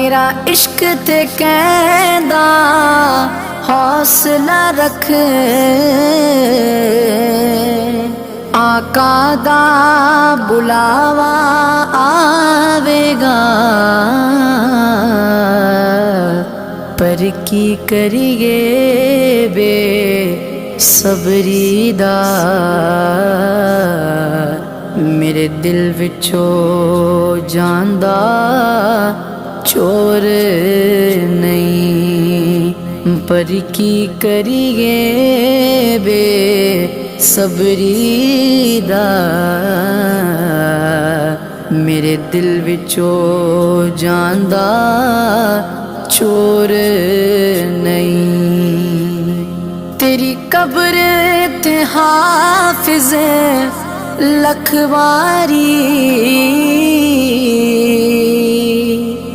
میرا عشق تے کہندا حوصلہ رکھ، آقا دا بلاوا آوے گا، پر کی کریے بے صبری دا، میرے دل وچوں جاندا چور نہیں، پر کی کریے بے صبری دا، میرے دل وچوں جاندا چور نہیں۔ تیری قبر تے حافظ لکھ واری